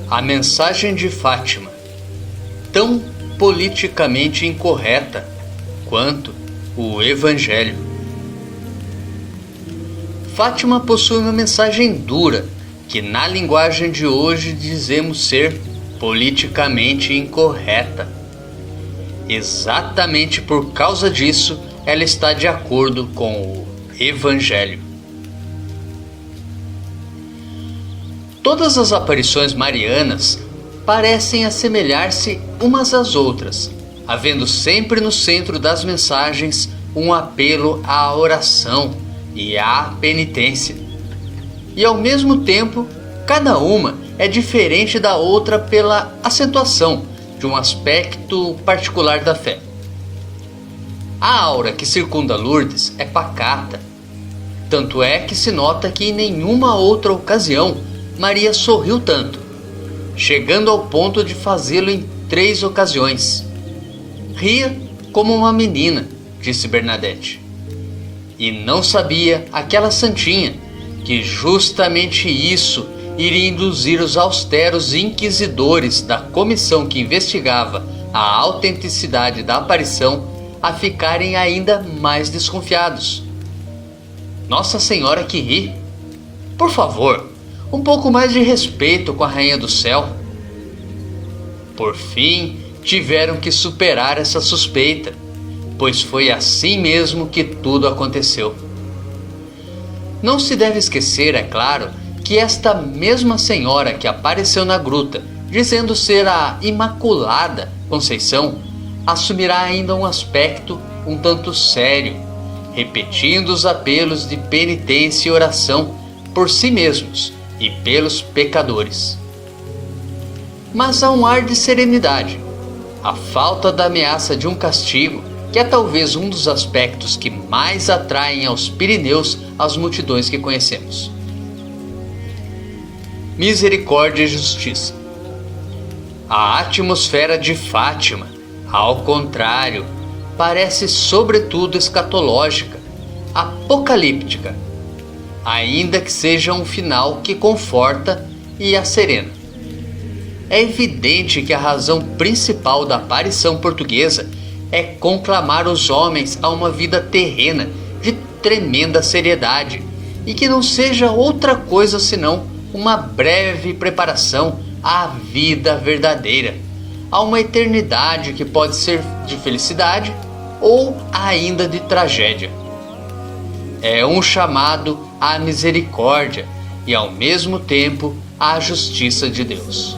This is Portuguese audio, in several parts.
A mensagem de Fátima, tão politicamente incorreta quanto o Evangelho. Fátima possui uma mensagem dura, que na linguagem de hoje dizemos ser politicamente incorreta. Exatamente por causa disso, ela está de acordo com o Evangelho. Todas as aparições marianas parecem assemelhar-se umas às outras, havendo sempre no centro das mensagens um apelo à oração e à penitência. E ao mesmo tempo, cada uma é diferente da outra pela acentuação de um aspecto particular da fé. A aura que circunda Lourdes é pacata, tanto é que se nota que em nenhuma outra ocasião Maria sorriu tanto, chegando ao ponto de fazê-lo em 3 ocasiões. Ria como uma menina, disse Bernadette. E não sabia aquela santinha que justamente isso iria induzir os austeros inquisidores da comissão que investigava a autenticidade da aparição a ficarem ainda mais desconfiados. Nossa Senhora que ri! Por favor, um pouco mais de respeito com a Rainha do Céu. Por fim, tiveram que superar essa suspeita, pois foi assim mesmo que tudo aconteceu. Não se deve esquecer, é claro, que esta mesma senhora que apareceu na gruta, dizendo ser a Imaculada Conceição, assumirá ainda um aspecto um tanto sério, repetindo os apelos de penitência e oração por si mesmos e pelos pecadores. Mas há um ar de serenidade, a falta da ameaça de um castigo, que é talvez um dos aspectos que mais atraem aos Pirineus as multidões que conhecemos. Misericórdia e justiça. A atmosfera de Fátima, ao contrário, parece sobretudo escatológica, apocalíptica, ainda que seja um final que conforta e acerena. É evidente que a razão principal da aparição portuguesa é conclamar os homens a uma vida terrena de tremenda seriedade e que não seja outra coisa senão uma breve preparação à vida verdadeira, a uma eternidade que pode ser de felicidade ou ainda de tragédia. É um chamado à misericórdia e ao mesmo tempo à justiça de Deus.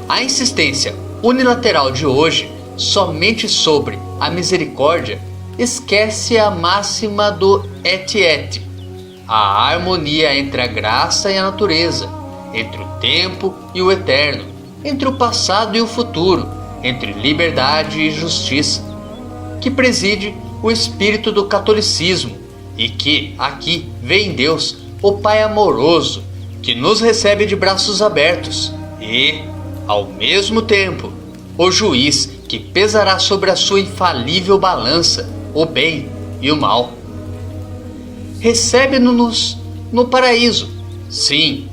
A insistência unilateral de hoje somente sobre a misericórdia esquece a máxima do et et, a harmonia entre a graça e a natureza, entre o tempo e o eterno, entre o passado e o futuro, entre liberdade e justiça, que preside o espírito do catolicismo e que aqui vê em Deus o Pai amoroso que nos recebe de braços abertos e, ao mesmo tempo, o juiz que pesará sobre a sua infalível balança o bem e o mal. Recebe-nos no paraíso, sim,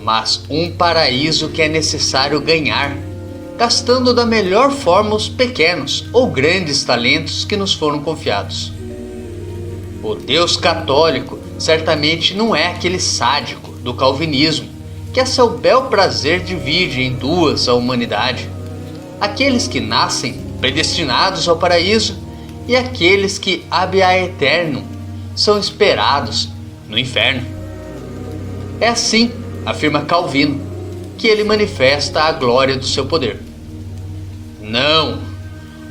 mas um paraíso que é necessário ganhar, gastando da melhor forma os pequenos ou grandes talentos que nos foram confiados. O Deus católico certamente não é aquele sádico do calvinismo que a seu bel prazer divide em 2 a humanidade, aqueles que nascem predestinados ao paraíso e aqueles que ab aeternum são esperados no inferno. É assim, afirma Calvino, que ele manifesta a glória do seu poder. Não,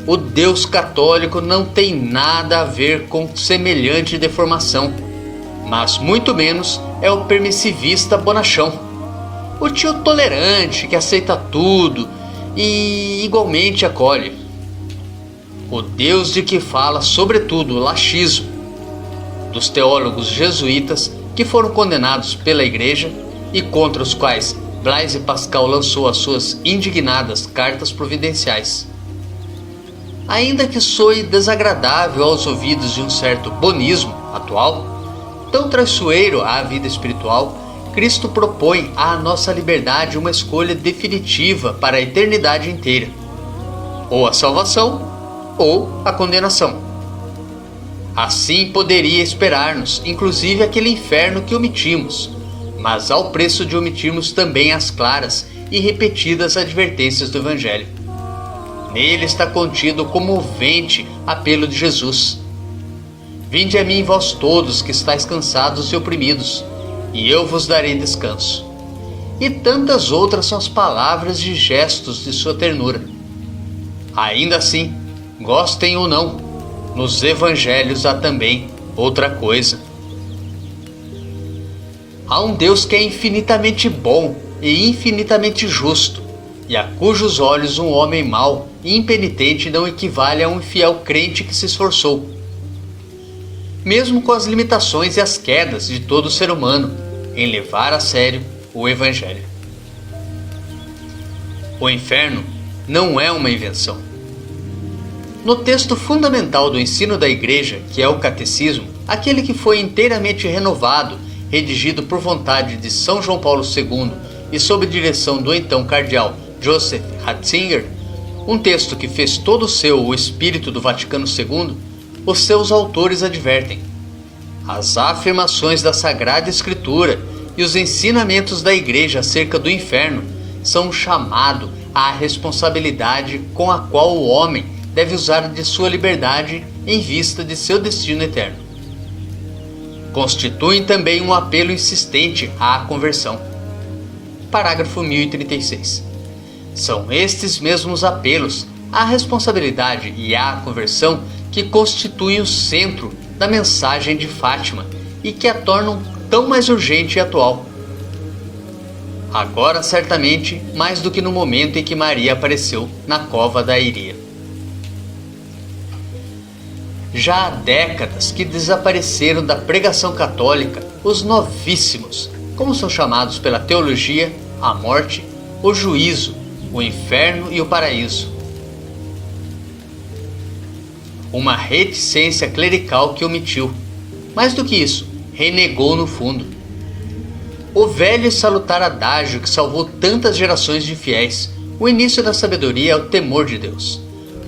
o Deus católico não tem nada a ver com semelhante deformação, mas muito menos é o permissivista bonachão, o tio tolerante que aceita tudo e igualmente acolhe. O Deus de que fala sobretudo o laxismo, dos teólogos jesuítas que foram condenados pela Igreja e contra os quais Blaise Pascal lançou as suas indignadas cartas providenciais. Ainda que soe desagradável aos ouvidos de um certo bonismo atual, tão traiçoeiro à vida espiritual, Cristo propõe à nossa liberdade uma escolha definitiva para a eternidade inteira: ou a salvação, ou a condenação. Assim poderia esperar-nos, inclusive, aquele inferno que omitimos, mas ao preço de omitirmos também as claras e repetidas advertências do Evangelho. Nele está contido o comovente apelo de Jesus: Vinde a mim, vós todos que estáis cansados e oprimidos, e eu vos darei descanso. E tantas outras são as palavras e gestos de sua ternura. Ainda assim, gostem ou não, nos evangelhos há também outra coisa. Há um Deus que é infinitamente bom e infinitamente justo, e a cujos olhos um homem mau e impenitente não equivale a um infiel crente que se esforçou, mesmo com as limitações e as quedas de todo ser humano, em levar a sério o Evangelho. O inferno não é uma invenção. No texto fundamental do ensino da Igreja, que é o Catecismo, aquele que foi inteiramente renovado, redigido por vontade de São João Paulo II e sob direção do então cardeal Joseph Ratzinger, um texto que fez todo seu o espírito do Vaticano II, os seus autores advertem: as afirmações da Sagrada Escritura e os ensinamentos da Igreja acerca do inferno são um chamado à responsabilidade com a qual o homem deve usar de sua liberdade em vista de seu destino eterno. Constituem também um apelo insistente à conversão. Parágrafo 1036. São estes mesmos apelos à responsabilidade e à conversão que constituem o centro da mensagem de Fátima e que a tornam tão mais urgente e atual. Agora, certamente, mais do que no momento em que Maria apareceu na cova da Iria. Já há décadas que desapareceram da pregação católica os novíssimos, como são chamados pela teologia, a morte, o juízo, o inferno e o paraíso. Uma reticência clerical que omitiu. Mais do que isso, renegou no fundo. O velho e salutar adágio que salvou tantas gerações de fiéis, o início da sabedoria é o temor de Deus.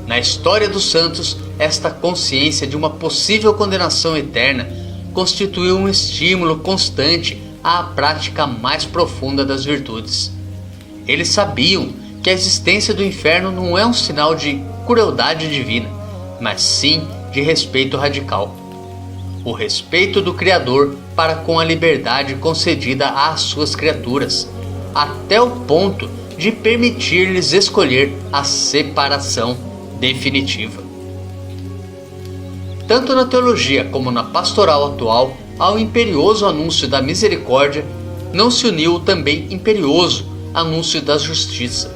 Na história dos santos, esta consciência de uma possível condenação eterna constituiu um estímulo constante à prática mais profunda das virtudes. Eles sabiam que a existência do inferno não é um sinal de crueldade divina, mas sim de respeito radical. O respeito do Criador para com a liberdade concedida às suas criaturas, até o ponto de permitir-lhes escolher a separação definitiva. Tanto na teologia como na pastoral atual, ao imperioso anúncio da misericórdia, não se uniu o também imperioso anúncio da justiça.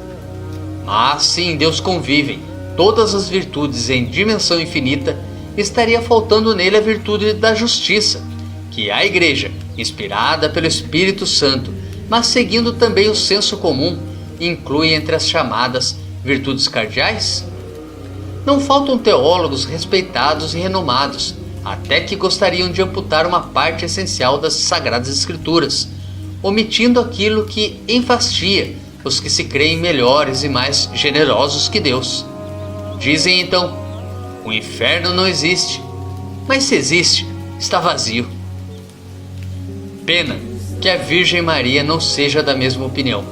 Mas se em Deus convivem todas as virtudes em dimensão infinita, estaria faltando nele a virtude da justiça, que a Igreja, inspirada pelo Espírito Santo, mas seguindo também o senso comum, inclui entre as chamadas virtudes cardeais? Não faltam teólogos respeitados e renomados, até que gostariam de amputar uma parte essencial das Sagradas Escrituras, omitindo aquilo que enfastia os que se creem melhores e mais generosos que Deus. Dizem então: o inferno não existe, mas se existe, está vazio. Pena que a Virgem Maria não seja da mesma opinião.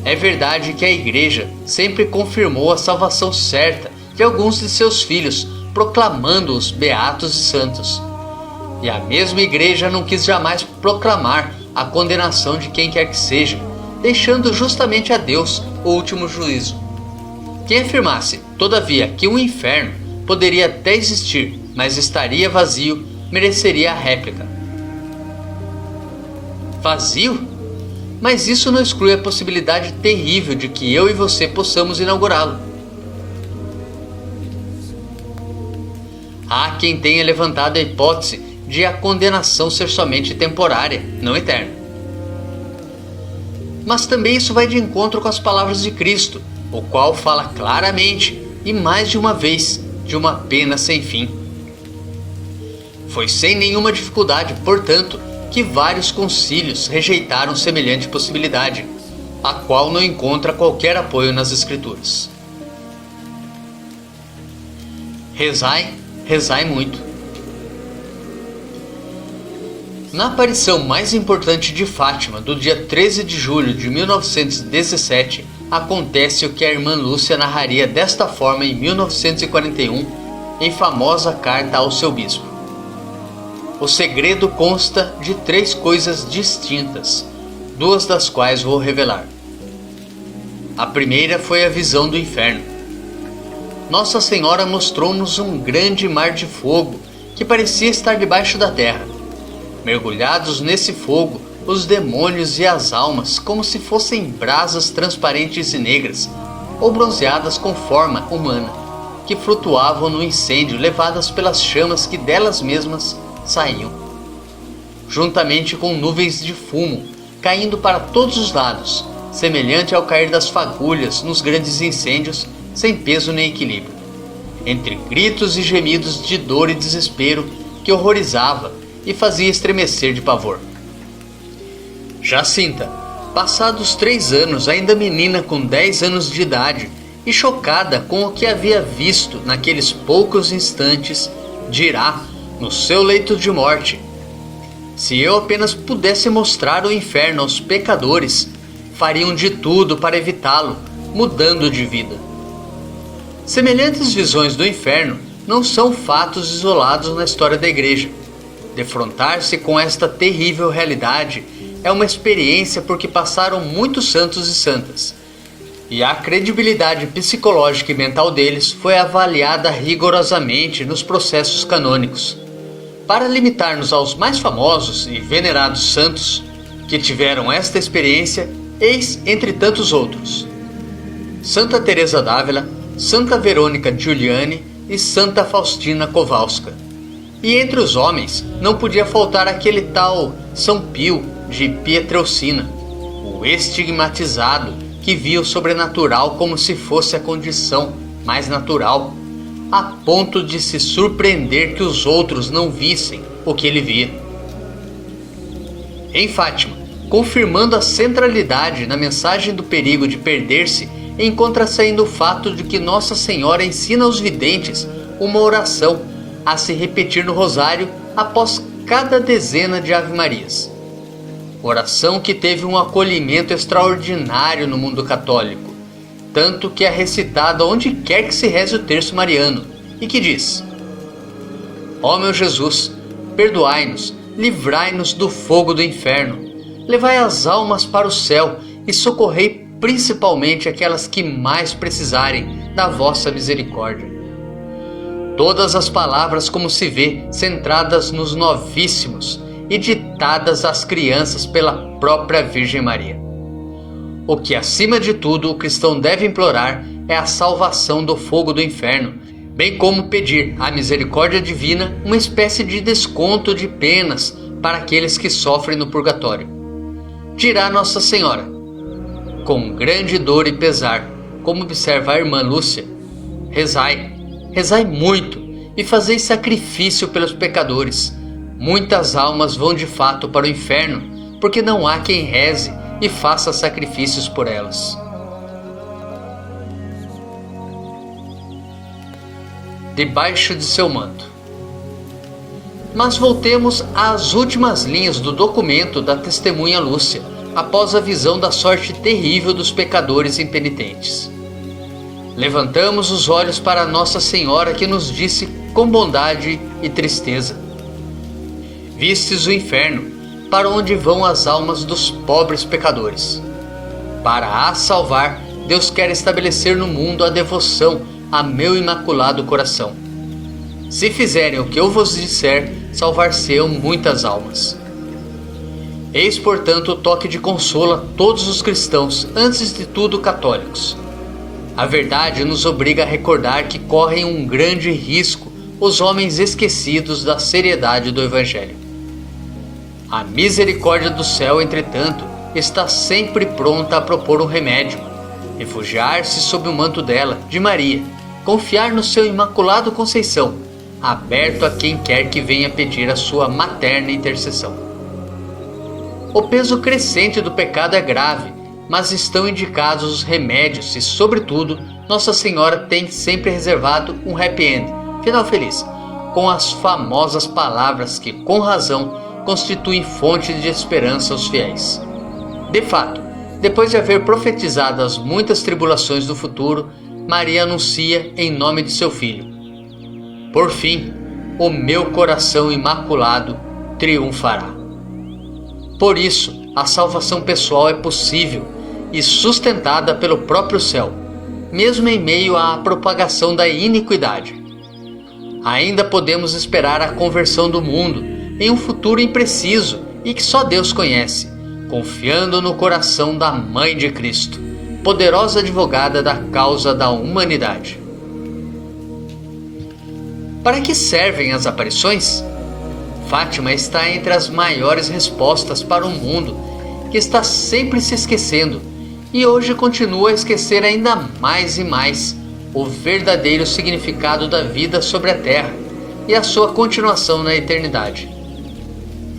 É verdade que a Igreja sempre confirmou a salvação certa de alguns de seus filhos, proclamando-os beatos e santos. E a mesma Igreja não quis jamais proclamar a condenação de quem quer que seja, deixando justamente a Deus o último juízo. Quem afirmasse, todavia, que um inferno poderia até existir, mas estaria vazio, mereceria a réplica. Vazio? Mas isso não exclui a possibilidade terrível de que eu e você possamos inaugurá-lo. Há quem tenha levantado a hipótese de a condenação ser somente temporária, não eterna. Mas também isso vai de encontro com as palavras de Cristo, o qual fala claramente e mais de uma vez de uma pena sem fim. Foi sem nenhuma dificuldade, portanto, que vários concílios rejeitaram semelhante possibilidade, a qual não encontra qualquer apoio nas Escrituras. Rezai, rezai muito. Na aparição mais importante de Fátima, do dia 13 de julho de 1917, acontece o que a irmã Lúcia narraria desta forma em 1941, em famosa carta ao seu bispo. O segredo consta de 3 coisas distintas, 2 das quais vou revelar. A primeira foi a visão do inferno. Nossa Senhora mostrou-nos um grande mar de fogo que parecia estar debaixo da terra. Mergulhados nesse fogo, os demônios e as almas, como se fossem brasas transparentes e negras, ou bronzeadas com forma humana, que flutuavam no incêndio levadas pelas chamas que delas mesmas saíam, juntamente com nuvens de fumo caindo para todos os lados, semelhante ao cair das fagulhas nos grandes incêndios, sem peso nem equilíbrio, entre gritos e gemidos de dor e desespero que horrorizava e fazia estremecer de pavor. Jacinta, passados 3 anos, ainda menina com 10 anos de idade e chocada com o que havia visto naqueles poucos instantes, dirá, no seu leito de morte: se eu apenas pudesse mostrar o inferno aos pecadores, fariam de tudo para evitá-lo, mudando de vida. Semelhantes visões do inferno não são fatos isolados na história da Igreja. Defrontar-se com esta terrível realidade é uma experiência por que passaram muitos santos e santas, e a credibilidade psicológica e mental deles foi avaliada rigorosamente nos processos canônicos. Para limitar-nos aos mais famosos e venerados santos que tiveram esta experiência, eis entre tantos outros: Santa Teresa d'Ávila, Santa Verônica Giuliani e Santa Faustina Kowalska. E entre os homens não podia faltar aquele tal São Pio de Pietrelcina, o estigmatizado que via o sobrenatural como se fosse a condição mais natural, a ponto de se surpreender que os outros não vissem o que ele via. Em Fátima, confirmando a centralidade na mensagem do perigo de perder-se, encontra-se ainda o fato de que Nossa Senhora ensina aos videntes uma oração a se repetir no rosário após cada dezena de Ave-Marias. Oração que teve um acolhimento extraordinário no mundo católico, tanto que é recitada onde quer que se reze o terço mariano, e que diz: ó meu Jesus, perdoai-nos, livrai-nos do fogo do inferno, levai as almas para o céu e socorrei principalmente aquelas que mais precisarem da vossa misericórdia. Todas as palavras, como se vê, centradas nos novíssimos e ditadas às crianças pela própria Virgem Maria. O que, acima de tudo, o cristão deve implorar é a salvação do fogo do inferno, bem como pedir à misericórdia divina uma espécie de desconto de penas para aqueles que sofrem no purgatório. Dirá Nossa Senhora: com grande dor e pesar, como observa a irmã Lúcia, rezai, rezai muito e fazei sacrifício pelos pecadores. Muitas almas vão de fato para o inferno, porque não há quem reze e faça sacrifícios por elas. Debaixo de seu manto. Mas voltemos às últimas linhas do documento da testemunha Lúcia, após a visão da sorte terrível dos pecadores impenitentes. Levantamos os olhos para Nossa Senhora, que nos disse com bondade e tristeza: vistes o inferno, para onde vão as almas dos pobres pecadores. Para as salvar, Deus quer estabelecer no mundo a devoção a meu imaculado coração. Se fizerem o que eu vos disser, salvar-se-ão muitas almas. Eis, portanto, o toque de consolo a todos os cristãos, antes de tudo católicos. A verdade nos obriga a recordar que correm um grande risco os homens esquecidos da seriedade do Evangelho. A misericórdia do céu, entretanto, está sempre pronta a propor um remédio: refugiar-se sob o manto dela, de Maria, confiar no seu imaculado Conceição, aberto a quem quer que venha pedir a sua materna intercessão. O peso crescente do pecado é grave, mas estão indicados os remédios e, sobretudo, Nossa Senhora tem sempre reservado um happy end, final feliz, com as famosas palavras que, com razão, constituem fonte de esperança aos fiéis. De fato, depois de haver profetizado as muitas tribulações do futuro, Maria anuncia em nome de seu Filho: por fim, o meu coração imaculado triunfará. Por isso, a salvação pessoal é possível e sustentada pelo próprio céu, mesmo em meio à propagação da iniquidade. Ainda podemos esperar a conversão do mundo em um futuro impreciso e que só Deus conhece, confiando no coração da Mãe de Cristo, poderosa advogada da causa da humanidade. Para que servem as aparições? Fátima está entre as maiores respostas para um mundo que está sempre se esquecendo e hoje continua a esquecer ainda mais e mais o verdadeiro significado da vida sobre a terra e a sua continuação na eternidade.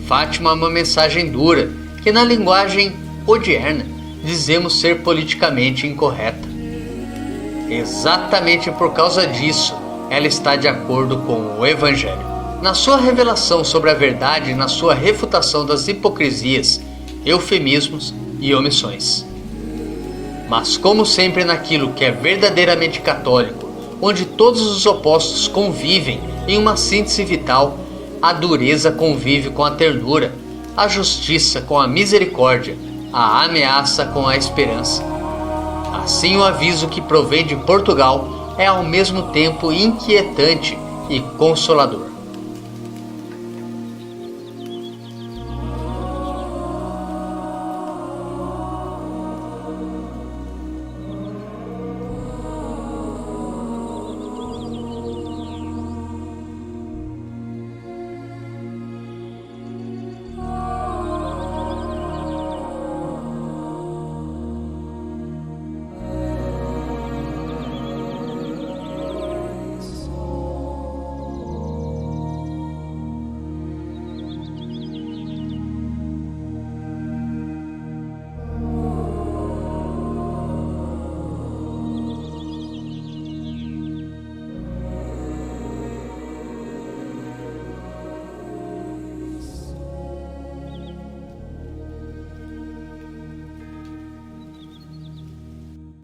Fátima é uma mensagem dura que, na linguagem odierna, dizemos ser politicamente incorreta. Exatamente por causa disso, ela está de acordo com o Evangelho. Na sua revelação sobre a verdade e na sua refutação das hipocrisias, eufemismos e omissões. Mas como sempre naquilo que é verdadeiramente católico, onde todos os opostos convivem em uma síntese vital, a dureza convive com a ternura, a justiça com a misericórdia, a ameaça com a esperança. Assim, o aviso que provém de Portugal é ao mesmo tempo inquietante e consolador.